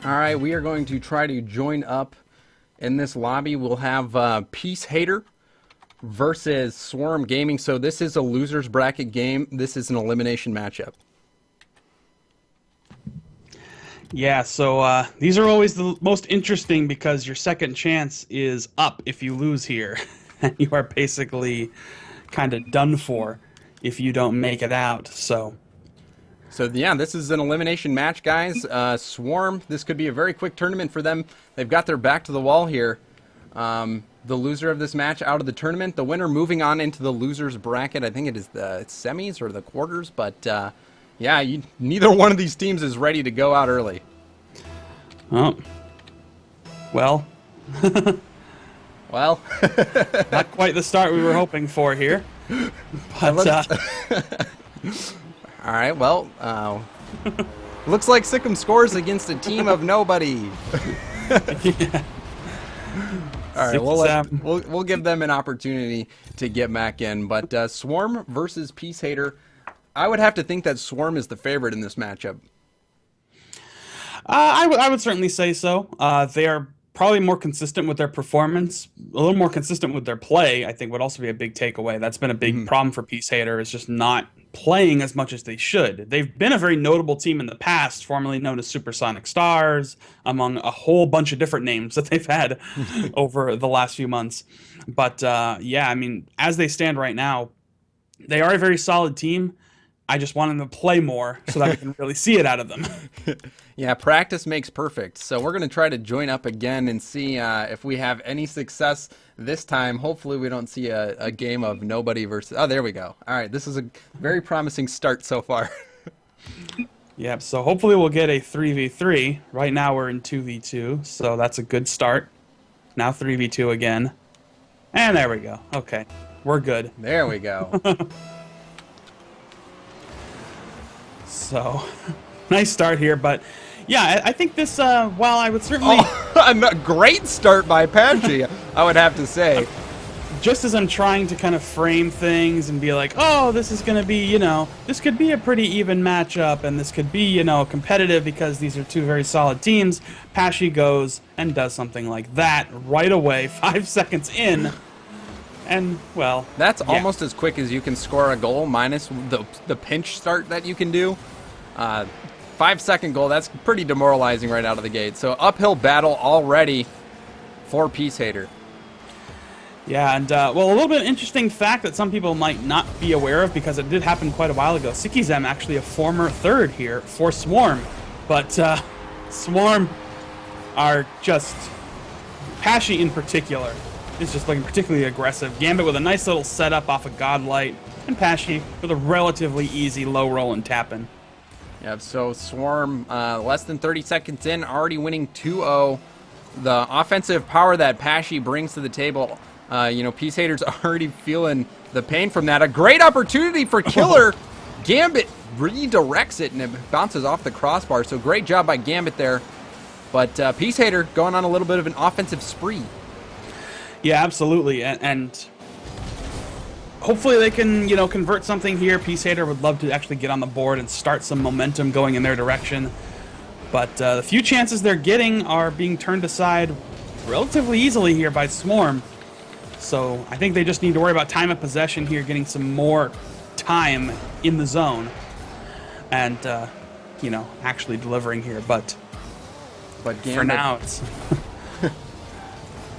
All right, we are going to try to join up in this lobby. We'll have PeaceHater versus Swarm Gaming. So this is a loser's bracket game. This is an elimination matchup. Yeah, so these are always the most interesting because your second chance is up if you lose here. And you are basically kind of done for if you don't make it out. So yeah, this is an elimination match, guys. Swarm, this could be a very quick tournament for them. They've got their back to the wall here. The loser of this match out of the tournament. The winner moving on into the loser's bracket. I think it is the semis or the quarters. But, yeah, neither one of these teams is ready to go out early. Oh. Well. Well. Not quite the start we were hoping for here. But, all right, well, looks like Sikkim scores against a team of nobody. Yeah. All right, we'll give them an opportunity to get back in. But Swarm versus PeaceHater, I would have to think that Swarm is the favorite in this matchup. I would certainly say so. They are probably more consistent with their performance, a little more consistent with their play. I think would also be a big takeaway. That's been a big problem for PeaceHater, is just not playing as much as they should. They've been a very notable team in the past, formerly known as Supersonic Stars, among a whole bunch of different names that they've had over the last few months. But yeah, I mean, as they stand right now, they are a very solid team. I just want them to play more so that we can really see it out of them. Yeah, practice makes perfect. So we're going to try to join up again and see if we have any success this time. Hopefully we don't see a game of nobody versus... Oh, there we go. All right, this is a very promising start so far. Yep, so hopefully we'll get a 3v3. Right now we're in 2v2, so that's a good start. Now 3v2 again. And there we go. Okay, we're good. There we go. So, nice start here, but yeah, I think this, while I would certainly... Oh, a great start by Patchy, I would have to say. Just as I'm trying to kind of frame things and be like, oh, this is going to be, you know, this could be a pretty even matchup, and this could be, you know, competitive because these are two very solid teams, Patchy goes and does something like that right away, 5 seconds in. And, well, that's almost as quick as you can score a goal, minus the pinch start that you can do. 5-second goal, that's pretty demoralizing right out of the gate. So uphill battle already for PeaceHater. Yeah, and, well, a little bit of interesting fact that some people might not be aware of, because it did happen quite a while ago. Sikizem actually a former third here for Swarm. But Swarm are just... Patchy in particular is just looking particularly aggressive. Gambit with a nice little setup off of Godlight, and Patchy with a relatively easy low roll and tap-in. Yep, so Swarm, less than 30 seconds in, already winning 2-0. The offensive power that Patchy brings to the table, you know, PeaceHater's already feeling the pain from that. A great opportunity for Killer. Gambit redirects it, and it bounces off the crossbar, so great job by Gambit there. But PeaceHater going on a little bit of an offensive spree. Yeah, absolutely, and hopefully they can, you know, convert something here. PeaceHater would love to actually get on the board and start some momentum going in their direction. But the few chances they're getting are being turned aside relatively easily here by Swarm. So I think they just need to worry about time of possession here, getting some more time in the zone, and you know, actually delivering here. But Gambit, for now, it's...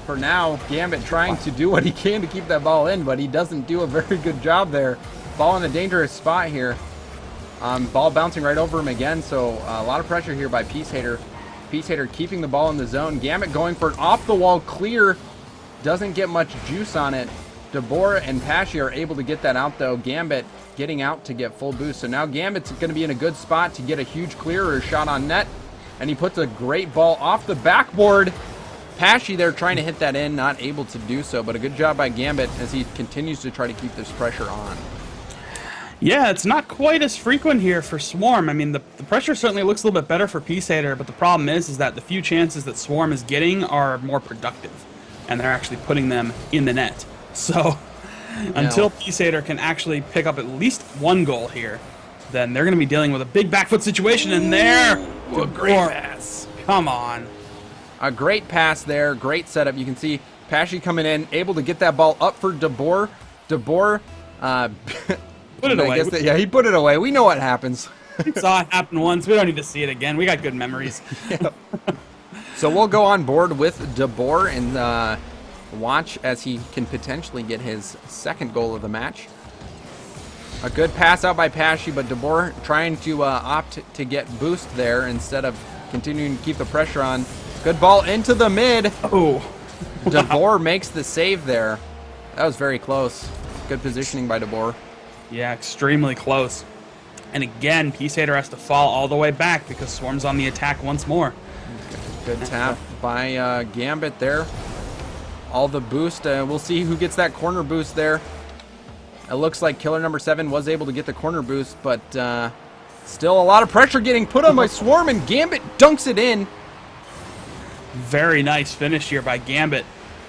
For now, Gambit trying to do what he can to keep that ball in, but he doesn't do a very good job there. Ball in a dangerous spot here. Ball bouncing right over him again, so a lot of pressure here by PeaceHater. PeaceHater keeping the ball in the zone. Gambit going for an off-the-wall clear. Doesn't get much juice on it. DeBoer and Patchy are able to get that out, though. Gambit getting out to get full boost. So now Gambit's going to be in a good spot to get a huge clear or a shot on net. And he puts a great ball off the backboard. Patchy there trying to hit that in, not able to do so, but a good job by Gambit as he continues to try to keep this pressure on. Yeah, it's not quite as frequent here for Swarm. I mean, the pressure certainly looks a little bit better for PeaceHater, but the problem is that the few chances that Swarm is getting are more productive, and they're actually putting them in the net. So until PeaceHater can actually pick up at least one goal here, then they're going to be dealing with a big back foot situation, and there, a great pass. Come on. A great pass there. Great setup. You can see Pesci coming in, able to get that ball up for DeBoer. DeBoer, Put it away. yeah, he put it away. We know what happens. We saw it happen once. We don't need to see it again. We got good memories. Yep. So we'll go on board with DeBoer and watch as he can potentially get his second goal of the match. A good pass out by Pesci, but DeBoer trying to opt to get boost there instead of continuing to keep the pressure on. Good ball into the mid. Oh. DeBoer makes the save there. That was very close. Good positioning by DeBoer. Yeah, extremely close. And again, PeaceHater has to fall all the way back because Swarm's on the attack once more. Good tap by Gambit there. All the boost. We'll see who gets that corner boost there. It looks like killer number 7 was able to get the corner boost, but still a lot of pressure getting put on by Swarm, and Gambit dunks it in. Very nice finish here by Gambit.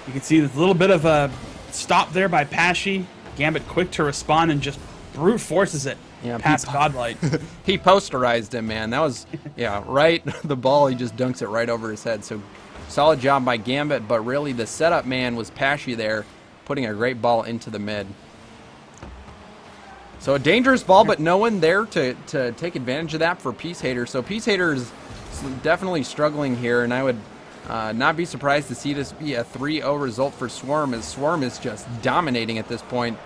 You can see there's a little bit of a stop there by Pesci. Gambit quick to respond and just brute forces it past Godlight. He posterized him, man. That was, right. The ball, he just dunks it right over his head. So solid job by Gambit, but really the setup man was Pesci there, putting a great ball into the mid. So a dangerous ball, but no one there to take advantage of that for PeaceHater. So PeaceHater is definitely struggling here, and I would not be surprised to see this be a 3-0 result for Swarm, as Swarm is just dominating at this point.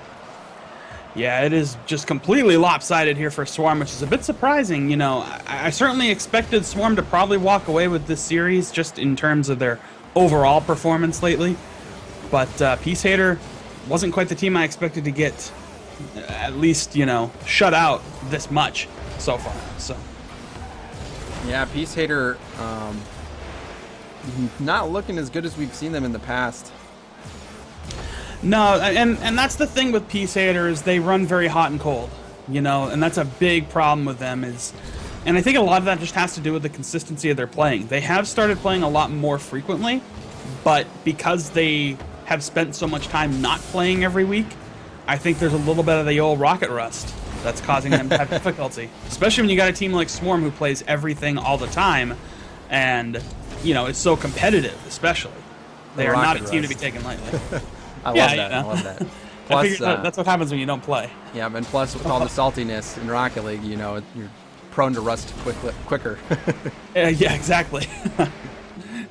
Yeah, it is just completely lopsided here for Swarm, which is a bit surprising. You know, I certainly expected Swarm to probably walk away with this series just in terms of their overall performance lately. But PeaceHater wasn't quite the team I expected to get at least, shut out this much so far. So yeah, PeaceHater not looking as good as we've seen them in the past. No, and that's the thing with PeaceHater is they run very hot and cold, and that's a big problem with them and I think a lot of that just has to do with the consistency of their playing. They have started playing a lot more frequently, but because they have spent so much time not playing every week, I think there's a little bit of the old rocket rust that's causing them to have difficulty, especially when you got a team like Swarm who plays everything all the time, and it's so competitive. Especially, they are not a team to be taken lightly. I love that. I love that. Plus, that's what happens when you don't play. Yeah, and plus with all the saltiness in Rocket League, you're prone to rust quicker. Yeah, exactly.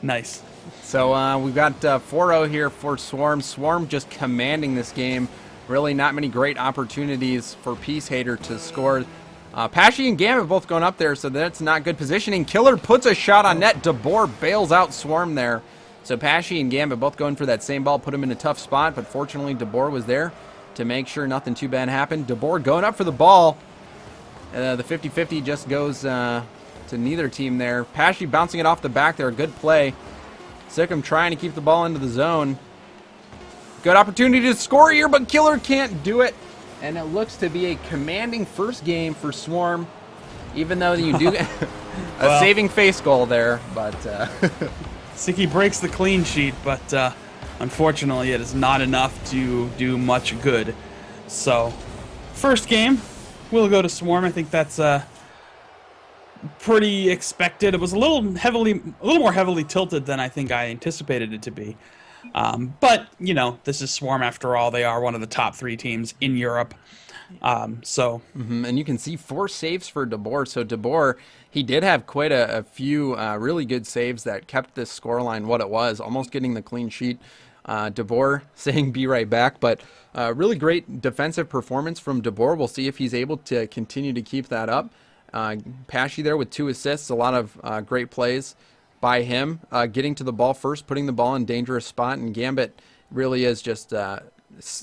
Nice. So we've got 4-0 here for Swarm. Swarm just commanding this game. Really not many great opportunities for PeaceHater to score. Pesci and Gambit both going up there, so that's not good positioning. Killer puts a shot on net. DeBoer bails out Swarm there. So Pesci and Gambit both going for that same ball, put him in a tough spot, but fortunately DeBoer was there to make sure nothing too bad happened. DeBoer going up for the ball. The 50-50 just goes to neither team there. Pesci bouncing it off the back there. Good play. Sikkim trying to keep the ball into the zone. Good opportunity to score here, but Killer can't do it. And it looks to be a commanding first game for Swarm, even though you do get a saving face goal there. But Siki breaks the clean sheet, but unfortunately it is not enough to do much good. So, first game, we'll go to Swarm. I think that's pretty expected. It was a little more heavily tilted than I think I anticipated it to be. But, this is Swarm after all. They are one of the top 3 teams in Europe. And you can see 4 saves for DeBoer. So DeBoer, he did have quite a few really good saves that kept this scoreline what it was, almost getting the clean sheet. DeBoer saying be right back, but really great defensive performance from DeBoer. We'll see if he's able to continue to keep that up. Pesci there with 2 assists, a lot of great plays by him, getting to the ball first, putting the ball in dangerous spot, and Gambit really is just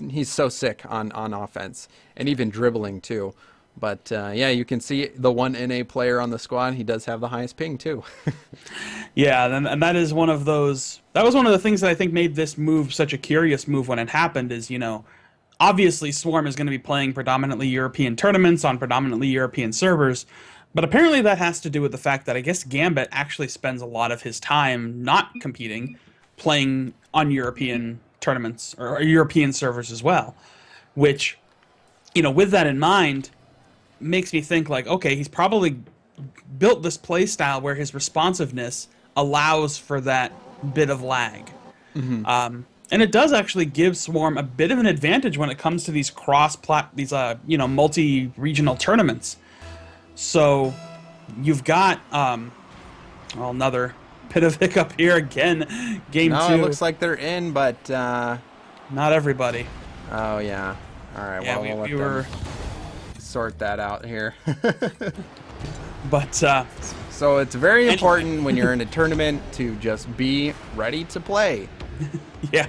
he's so sick on offense and even dribbling too. But yeah, you can see the one NA player on the squad. He does have the highest ping too. Yeah, and that is one of those. That was one of the things that I think made this move such a curious move when it happened. Is obviously Swarm is going to be playing predominantly European tournaments on predominantly European servers. But apparently that has to do with the fact that I guess Gambit actually spends a lot of his time not competing, playing on European tournaments or European servers as well, which, with that in mind, makes me think like, okay, he's probably built this play style where his responsiveness allows for that bit of lag. And it does actually give Swarm a bit of an advantage when it comes to these multi-regional tournaments. So you've got well, another bit of hiccup here again. Game No, it two. looks like they're in, but Not everybody. oh yeah. All right, Yeah, well, we'll let we them were, sort that out here. but So it's very important when you're in a tournament to just be ready to play. yeah,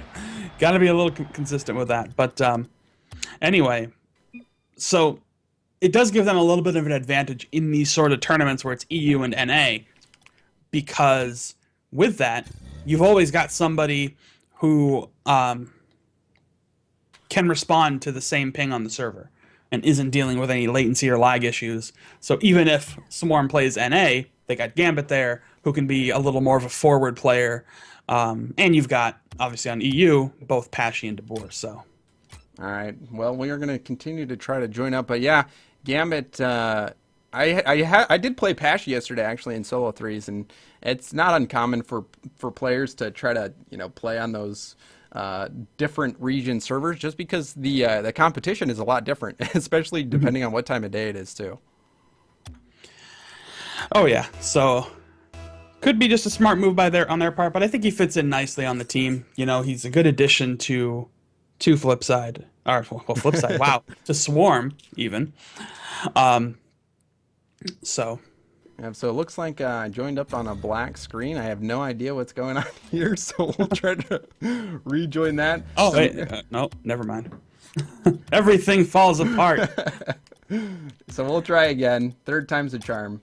got to be a little consistent with that. But anyway, so it does give them a little bit of an advantage in these sort of tournaments where it's EU and NA, because with that, you've always got somebody who can respond to the same ping on the server and isn't dealing with any latency or lag issues. So even if Swarm plays NA, they got Gambit there, who can be a little more of a forward player. And you've got, obviously on EU, both Pashy and DeBoer. So, All right. Well, we are going to continue to try to join up, but yeah, Gambit. I did play Pashy yesterday actually in solo threes, and it's not uncommon for players to try to play on those different region servers, just because the competition is a lot different, especially depending on what time of day it is too. oh yeah, so could be just a smart move on their part, but I think he fits in nicely on the team. He's a good addition to Flipside, or well, Flipside, wow, to Swarm even. So Yeah, so it looks like I joined up on a black screen. I have no idea what's going on here, so we'll try to rejoin that. oh wait, no, never mind. Everything falls apart. So we'll try again. Third time's a charm.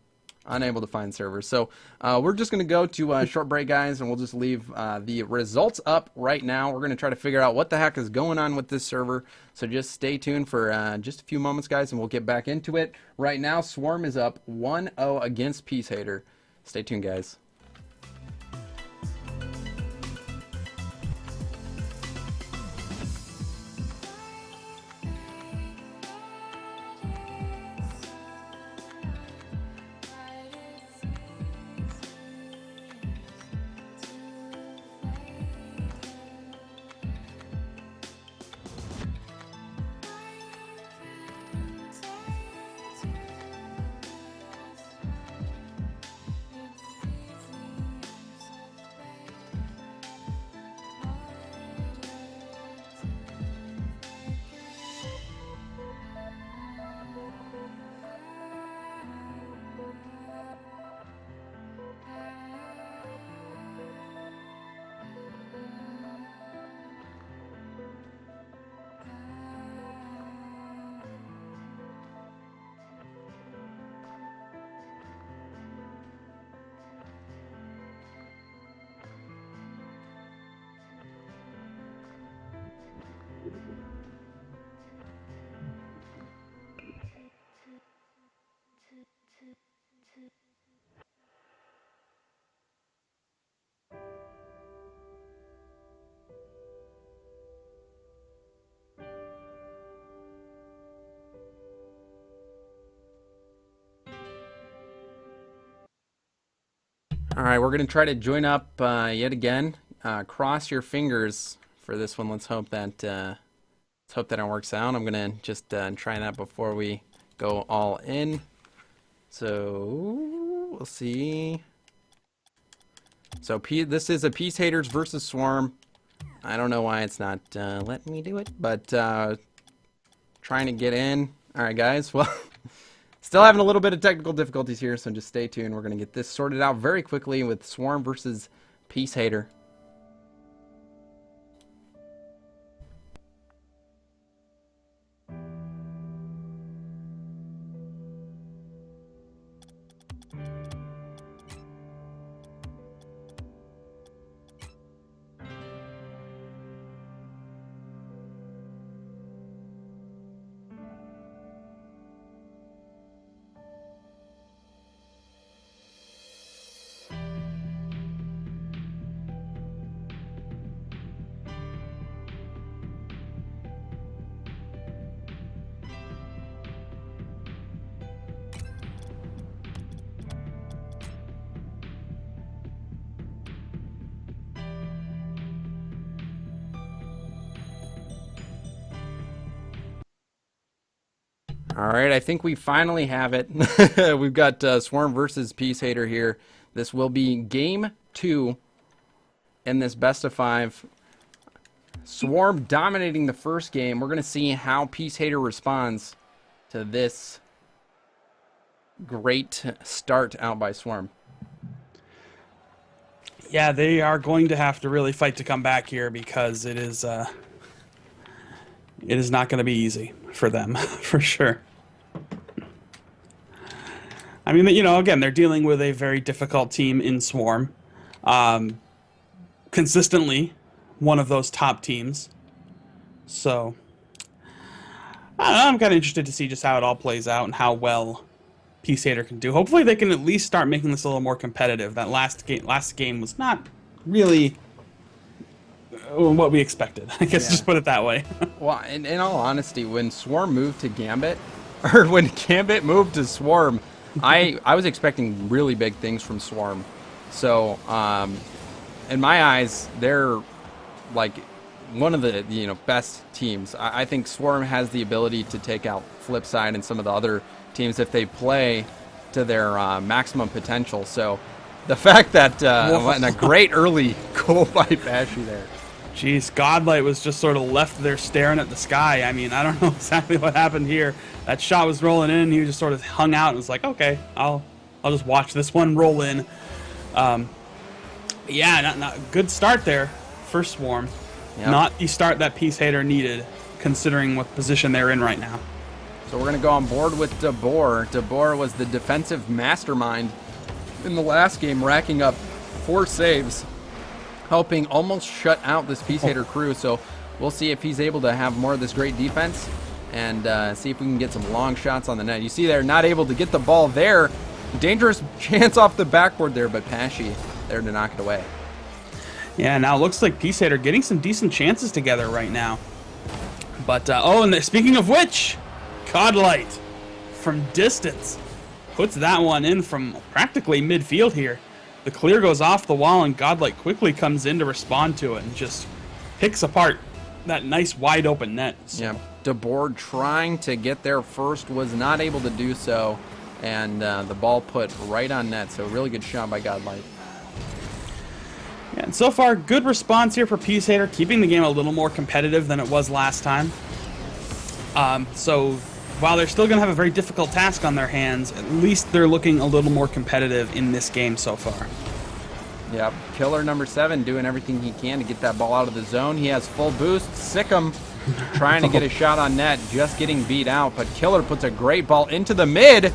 Unable to find servers. So we're just going to go to a short break, guys, and we'll just leave the results up right now. We're going to try to figure out what the heck is going on with this server. So just stay tuned for just a few moments, guys, and we'll get back into it. Right now, Swarm is up 1-0 against PeaceHater. Stay tuned, guys. All right, we're going to try to join up yet again. Cross your fingers for this one. Let's hope that it works out. I'm going to just try that before we go all in. So we'll see. So this is a PeaceHaters versus Swarm. I don't know why it's not letting me do it, but trying to get in. All right, guys. Well, still having a little bit of technical difficulties here, so just stay tuned. We're going to get this sorted out very quickly with Swarm versus PeaceHater. All right, I think we finally have it. We've got Swarm versus PeaceHater here. This will be game 2 in this best of 5. Swarm dominating the first game. We're going to see how PeaceHater responds to this great start out by Swarm. Yeah, they are going to have to really fight to come back here because it is not going to be easy for them, for sure. I mean, you know, again, they're dealing with a very difficult team in Swarm. Consistently one of those top teams. So, I don't know, I'm kind of interested to see just how it all plays out and how well PeaceHater can do. Hopefully they can at least start making this a little more competitive. That last game was not really what we expected. I guess just put it that way. Well, in all honesty, when Swarm moved to Gambit, or when Gambit moved to Swarm, I was expecting really big things from Swarm. So, in my eyes, they're like one of the best teams. I think Swarm has the ability to take out Flipside and some of the other teams if they play to their maximum potential. So, the fact that and a great early goal by Bashy there. Jeez, Godlight was just sort of left there staring at the sky. I mean, I don't know exactly what happened here. That shot was rolling in. He just sort of hung out and was like, okay, I'll just watch this one roll in. Yeah, not good start there for Swarm. Yep. Not the start that PeaceHater needed, considering what position they're in right now. So we're going to go on board with DeBoer. DeBoer was the defensive mastermind in the last game, racking up 4 saves, helping almost shut out this PeaceHater crew. So we'll see if he's able to have more of this great defense and see if we can get some long shots on the net. You see they're not able to get the ball there. Dangerous chance off the backboard there, but Pashy there to knock it away. Yeah, now it looks like PeaceHater getting some decent chances together right now. But, and speaking of which, Godlight from distance puts that one in from practically midfield here. The clear goes off the wall, and Godlight quickly comes in to respond to it and just picks apart that nice wide open net. So. Yeah, DeBoer trying to get there first, was not able to do so, and the ball put right on net. So really good shot by Godlight. Yeah, and so far, good response here for PeaceHater, keeping the game a little more competitive than it was last time. So while they're still going to have a very difficult task on their hands, at least they're looking a little more competitive in this game so far. Yep, Killer number 7 doing everything he can to get that ball out of the zone. He has full boost. Sikkim trying to get a shot on net, just getting beat out. But Killer puts a great ball into the mid.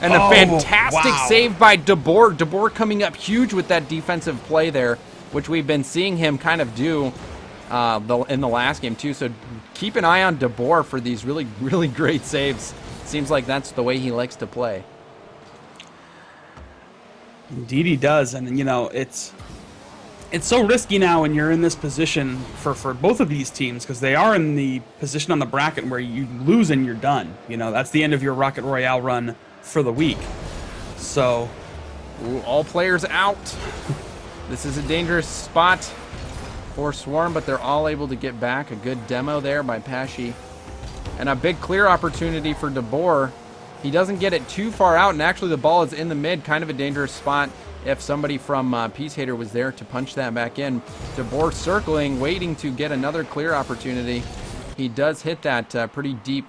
And a fantastic save by DeBoer. DeBoer coming up huge with that defensive play there, which we've been seeing him kind of do in the last game too. So keep an eye on DeBoer for these really, really great saves. Seems like that's the way he likes to play. Indeed he does. And, you know, it's so risky now when you're in this position for both of these teams, because they are in the position on the bracket where you lose and you're done. You know, that's the end of your Rocket Royale run for the week. So all players out. This is a dangerous spot for Swarm, but they're all able to get back. A good demo there by Pashy, and a big clear opportunity for DeBoer. He doesn't get it too far out, and actually the ball is in the mid. Kind of a dangerous spot if somebody from PeaceHater was there to punch that back in. DeBoer circling, waiting to get another clear opportunity. He does hit that pretty deep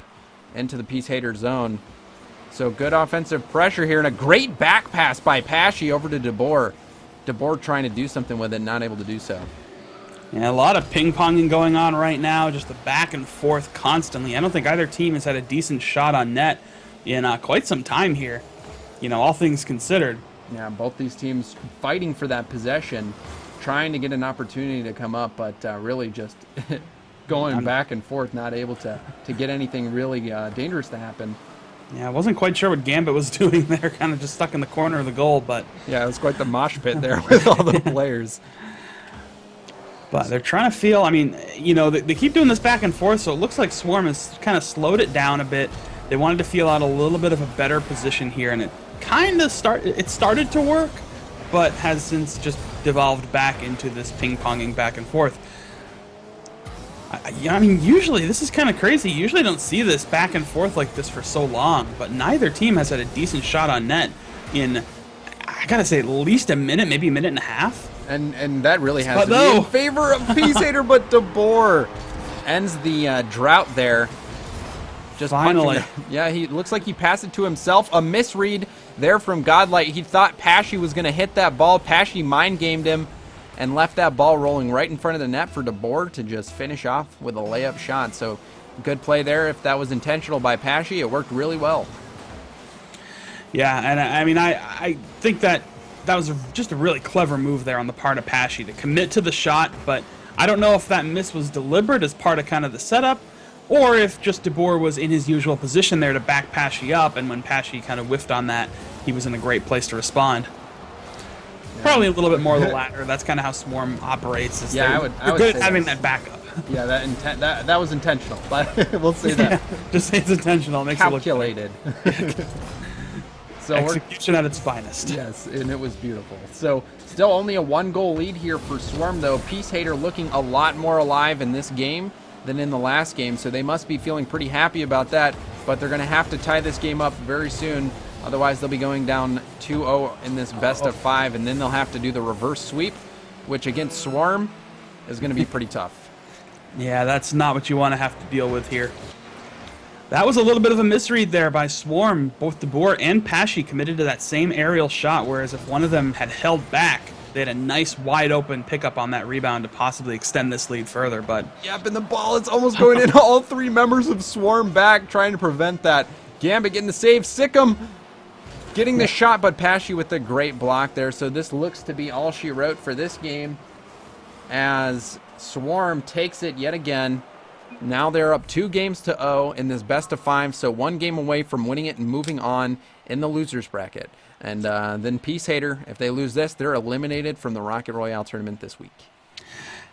into the PeaceHater zone. So good offensive pressure here, and a great back pass by Pashy over to DeBoer. DeBoer trying to do something with it, not able to do so. Yeah, a lot of ping-ponging going on right now, just the back and forth constantly. I don't think either team has had a decent shot on net in quite some time here, you know, all things considered. Yeah, both these teams fighting for that possession, trying to get an opportunity to come up, but really just going back and forth, not able to get anything really dangerous to happen. Yeah, I wasn't quite sure what Gambit was doing there, kind of just stuck in the corner of the goal, but... Yeah, it was quite the mosh pit there with all the players. But they're trying to feel, I mean, you know, they keep doing this back and forth, so it looks like Swarm has kind of slowed it down a bit. They wanted to feel out a little bit of a better position here, and it kind of started to work, but has since just devolved back into this ping-ponging back and forth. I mean, usually this is kind of crazy. You usually don't see this back and forth like this for so long, but neither team has had a decent shot on net in, I gotta say, at least a minute, maybe a minute and a half. And that really has to be in favor of PeaceHater, but DeBoer ends the drought there. Just finally. Yeah, he looks like he passed it to himself. A misread there from Godlight. He thought Pesci was going to hit that ball. Pesci mind-gamed him and left that ball rolling right in front of the net for DeBoer to just finish off with a layup shot. So good play there. If that was intentional by Pesci, it worked really well. Yeah, and I mean, I think that was just a really clever move there on the part of Pesci to commit to the shot, but I don't know if that miss was deliberate as part of kind of the setup, or if just DeBoer was in his usual position there to back Pesci up, and when Pesci kind of whiffed on that, he was in a great place to respond. Yeah. Probably a little bit more of the latter. That's kind of how Swarm operates. Is yeah, I would good at having that backup. Yeah, that was intentional. We'll say that. Yeah, just say it's intentional. It makes calculated. It look so execution at its finest. Yes, and it was beautiful. So still only a 1-goal lead here for Swarm, though. PeaceHater looking a lot more alive in this game than in the last game, so they must be feeling pretty happy about that, but they're going to have to tie this game up very soon. Otherwise, they'll be going down 2-0 in this best of 5, and then they'll have to do the reverse sweep, which against Swarm is going to be pretty tough. Yeah, that's not what you want to have to deal with here. That was a little bit of a misread there by Swarm. Both DeBoer and Pesci committed to that same aerial shot, whereas if one of them had held back, they had a nice wide open pickup on that rebound to possibly extend this lead further. But yep, and the ball is almost going in. All three members of Swarm back trying to prevent that. Gambit getting the save. Sikkim getting the shot, but Pesci with a great block there. So this looks to be all she wrote for this game as Swarm takes it yet again. Now they're up 2-0 in this best of 5, so 1 game away from winning it and moving on in the losers bracket. And then PeaceHater, if they lose this, they're eliminated from the Rocket Royale tournament this week.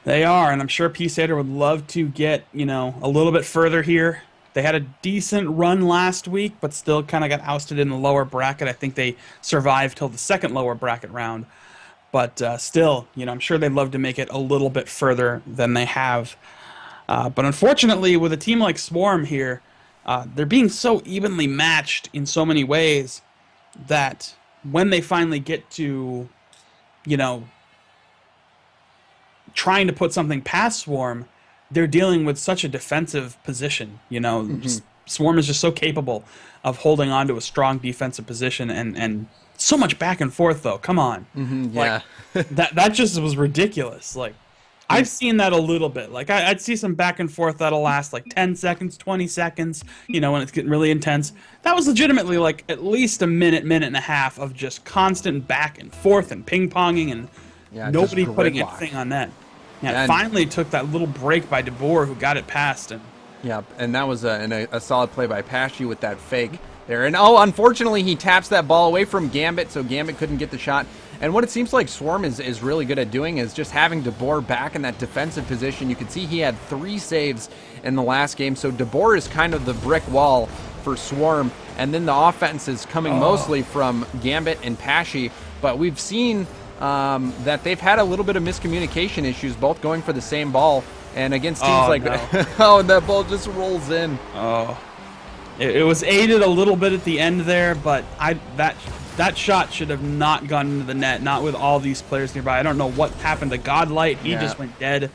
They are, and I'm sure PeaceHater would love to get, a little bit further here. They had a decent run last week, but still kind of got ousted in the lower bracket. I think they survived till the second lower bracket round. But still, I'm sure they'd love to make it a little bit further than they have. But unfortunately, with a team like Swarm here, they're being so evenly matched in so many ways that when they finally get to, trying to put something past Swarm, they're dealing with such a defensive position. Swarm is just so capable of holding on to a strong defensive position and so much back and forth, though. Come on. Yeah. that just was ridiculous. Like, I've seen that a little bit. Like, I'd see some back and forth that'll last like 10 seconds, 20 seconds, when it's getting really intense. That was legitimately like at least a minute and a half of just constant back and forth and ping-ponging and nobody putting anything on net. Yeah, it finally took that little break by DeBoer who got it past. And that was a solid play by Pesci with that fake there. And, unfortunately, he taps that ball away from Gambit, so Gambit couldn't get the shot. And what it seems like Swarm is really good at doing is just having DeBoer back in that defensive position. You can see he had 3 saves in the last game, so DeBoer is kind of the brick wall for Swarm. And then the offense is coming mostly from Gambit and Pesci. But we've seen that they've had a little bit of miscommunication issues, both going for the same ball. And against teams and that ball just rolls in. It was aided a little bit at the end there, but that shot should have not gone into the net, not with all these players nearby. I don't know what happened to Godlight. He just went dead.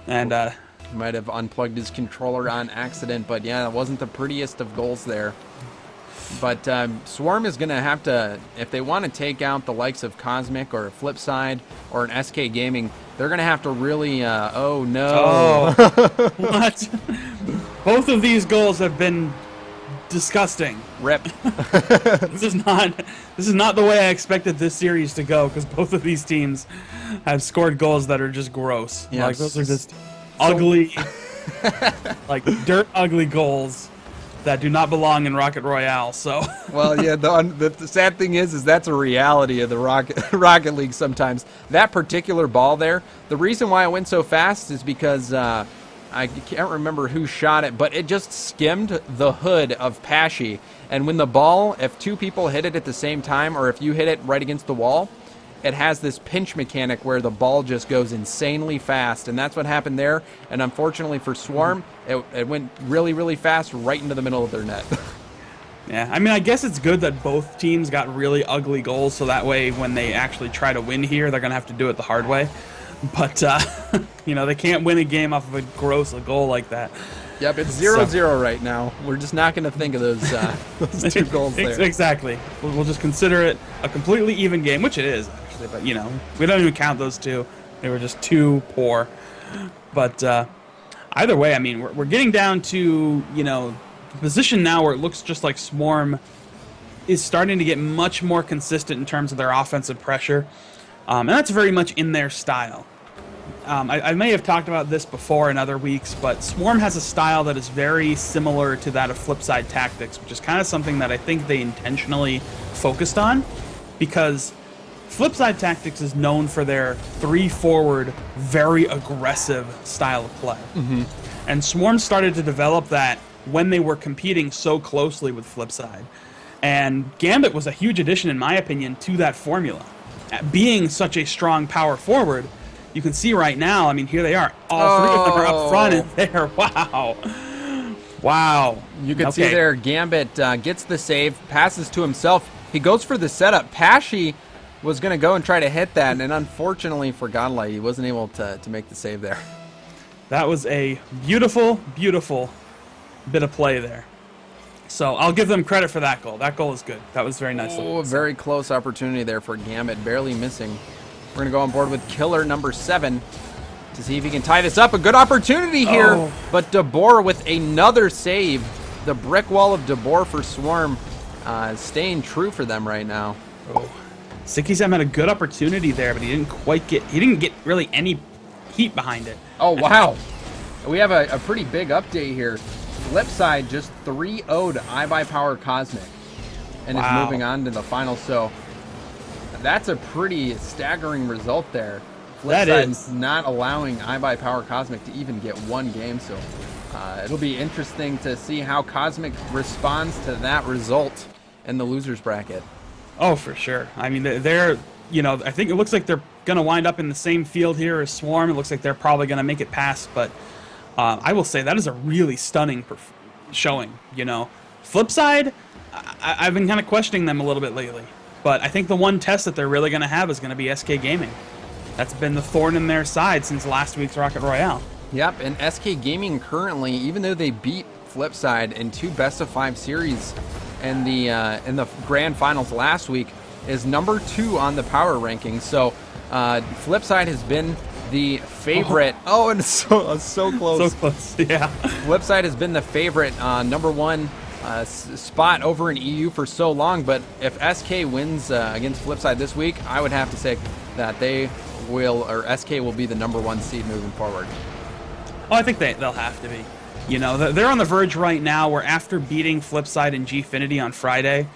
And he might have unplugged his controller on accident, but yeah, it wasn't the prettiest of goals there. But Swarm is going to have to, if they want to take out the likes of Cosmic or Flipside or an SK Gaming, they're going to have to really, what? Both of these goals have been disgusting. Rip. This is not the way I expected this series to go, because both of these teams have scored goals that are just gross. Yeah, like, those are just ugly, like dirt ugly goals that do not belong in Rocket Royale. So well, yeah, the sad thing is that's a reality of the Rocket League sometimes. That particular ball there, the reason why it went so fast is because I can't remember who shot it, but it just skimmed the hood of Pesci. And when the ball, if 2 people hit it at the same time, or if you hit it right against the wall, it has this pinch mechanic where the ball just goes insanely fast, and that's what happened there. And unfortunately for Swarm, it went really, really fast right into the middle of their net. Yeah, I mean, I guess it's good that both teams got really ugly goals, so that way when they actually try to win here, they're going to have to do it the hard way. But, you know, they can't win a game off of a gross goal like that. Yep, it's 0-0 right now. We're just not going to think of those two goals there. Exactly. We'll just consider it a completely even game, which it is, actually. But, you know, we don't even count those two. They were just too poor. But either way, I mean, we're getting down to, you know, the position now where it looks just like Swarm is starting to get much more consistent in terms of their offensive pressure. And that's very much in their style. I may have talked about this before in other weeks, but Swarm has a style that is very similar to that of Flipside Tactics, which is kind of something that I think they intentionally focused on, because Flipside Tactics is known for their 3-forward, very aggressive style of play. Mm-hmm. And Swarm started to develop that when they were competing so closely with Flipside. And Gambit was a huge addition, in my opinion, to that formula. Being such a strong power forward, you can see right now, I mean, here they are. All three of them are up front and there. Wow. Wow. You can see there, Gambit gets the save, passes to himself. He goes for the setup. Pashy was going to go and try to hit that, and unfortunately for Godlight, he wasn't able to make the save there. That was a beautiful, beautiful bit of play there. So I'll give them credit for that goal. That goal is good. That was very nice. Oh, a very close opportunity there for Gambit, barely missing. We're going to go on board with killer number 7 to see if he can tie this up. A good opportunity here, but DeBoer with another save. The brick wall of DeBoer for Swarm staying true for them right now. Oh. Sikizem had a good opportunity there, but he didn't get really any heat behind it. Oh, wow. We have a pretty big update here. Flipside just 3-0'd iBuyPower Cosmic and is moving on to the final. So that's a pretty staggering result there. Flipside's not allowing iBuyPower Cosmic to even get one game. So it'll be interesting to see how Cosmic responds to that result in the losers bracket. Oh, for sure. I mean, they're, you know, I think it looks like they're going to wind up in the same field here as Swarm. It looks like they're probably going to make it past, but I will say that is a really stunning showing, you know. Flipside, I've been kind of questioning them a little bit lately, but I think the one test that they're really going to have is going to be SK Gaming. That's been the thorn in their side since last week's Rocket Royale. Yep, and SK Gaming currently, even though they beat Flipside in 2 best-of-5 series in the grand finals last week, is number 2 on the power rankings. So Flipside has been the favorite. Oh, and so close. So close, yeah. Flipside has been the favorite number 1 spot over in EU for so long, but if SK wins against Flipside this week, I would have to say that they will, or SK will be the number 1 seed moving forward. Oh, I think they'll have to be. You know, they're on the verge right now where after beating Flipside and Gfinity on Friday,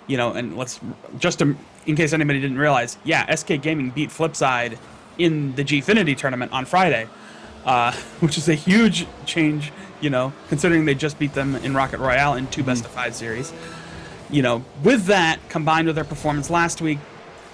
you know, and in case anybody didn't realize, yeah, SK Gaming beat Flipside in the Gfinity tournament on Friday, which is a huge change, you know, considering they just beat them in Rocket Royale in 2 best-of-5 series. You know, with that, combined with their performance last week,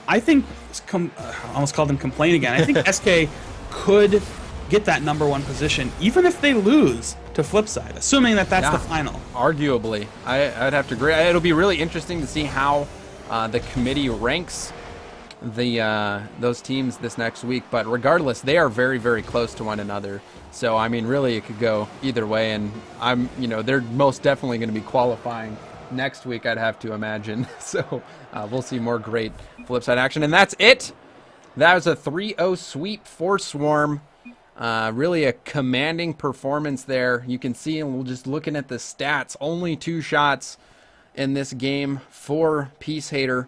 I think, I almost called them complain again, I think SK could get that number 1 position, even if they lose to Flipside, assuming that that's the final. Arguably. I'd have to agree. It'll be really interesting to see how the committee ranks those teams this next week, but regardless, they are very, very close to one another. So I mean, really, it could go either way, and they're most definitely going to be qualifying next week, I'd have to imagine. So we'll see more great Flipside action, and that's it. That was a 3-0 sweep for Swarm. Really a commanding performance there. You can see, and we're just looking at the stats, only 2 shots in this game for PeaceHater.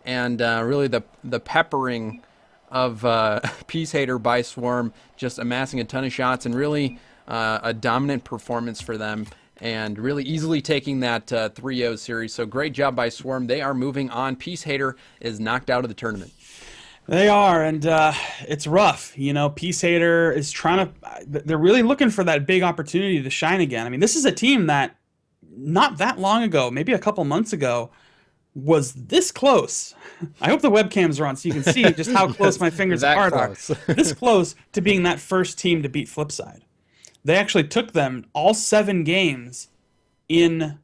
And really the peppering of PeaceHater by Swarm, just amassing a ton of shots, and really a dominant performance for them, and really easily taking that 3-0 series. So great job by Swarm. They are moving on. PeaceHater is knocked out of the tournament. They are, and it's rough. You know, PeaceHater is they're really looking for that big opportunity to shine again. I mean, this is a team that not that long ago, maybe a couple months ago, was this close. I hope the webcams are on so you can see just how close my fingers that apart close. are. This close to being that first team to beat Flipside. They actually took them all 7 games in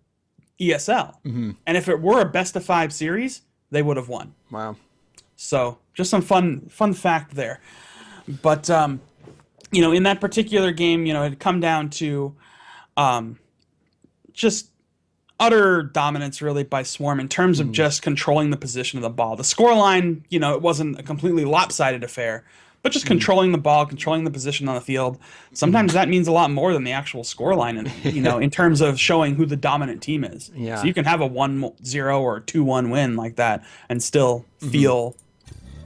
ESL. And if it were a best of 5 series, they would have won. Wow. So just some fun fact there. But in that particular game, it had come down to just utter dominance really by Swarm in terms of just controlling the position of the ball. The scoreline, it wasn't a completely lopsided affair, but just controlling the ball, controlling the position on the field. Sometimes that means a lot more than the actual scoreline, and in terms of showing who the dominant team is. Yeah. So you can have a 1-0 or 2-1 win like that and still feel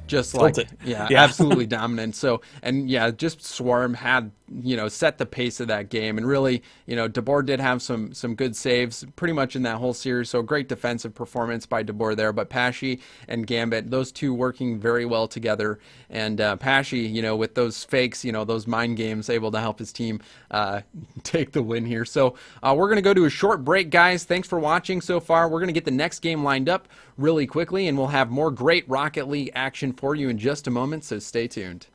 just tilted. like absolutely dominant. So, and just Swarm had set the pace of that game, and really DeBoer did have some good saves pretty much in that whole series. So great defensive performance by DeBoer there, but Pashy and Gambit, those two working very well together, and Pashy with those fakes, those mind games, able to help his team take the win here. So we're gonna go to a short break, guys. Thanks for watching so far. We're gonna get the next game lined up really quickly, and we'll have more great Rocket League action for you in just a moment, so stay tuned.